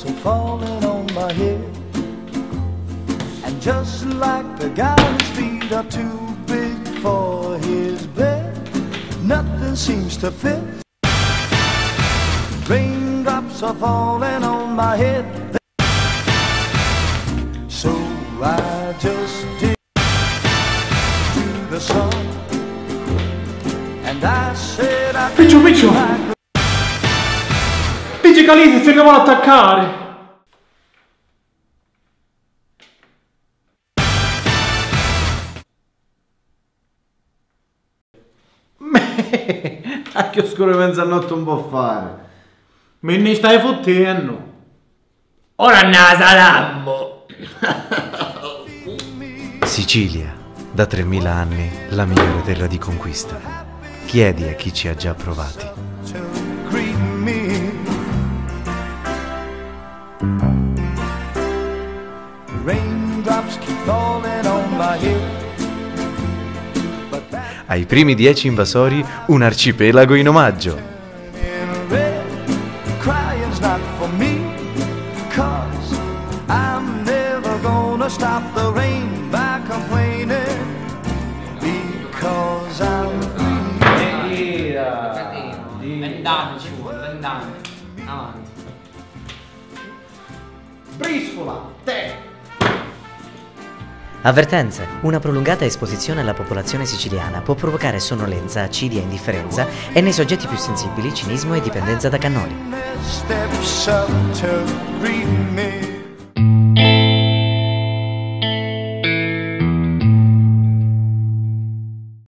are falling on my head. And just like the guy whose feet are too big for his bed, nothing seems to fit. Raindrops are falling on my head. So I just did to the sun. And I said I Piccio, Piccio! Dici Calise se ne vuole attaccare! A che oscuro mezzanotte non può fare? Me ne stai fottendo! Ora ne salammo! Sicilia, da 3000 anni, la migliore terra di conquista. Chiedi a chi ci ha già provati. Ai primi 10 invasori, un arcipelago in omaggio. Vent'anni ci vuole, 20 anni. Avanti. Briscola, te! Avvertenze. Una prolungata esposizione alla popolazione siciliana può provocare sonnolenza, acidia, indifferenza e nei soggetti più sensibili cinismo e dipendenza da cannoli.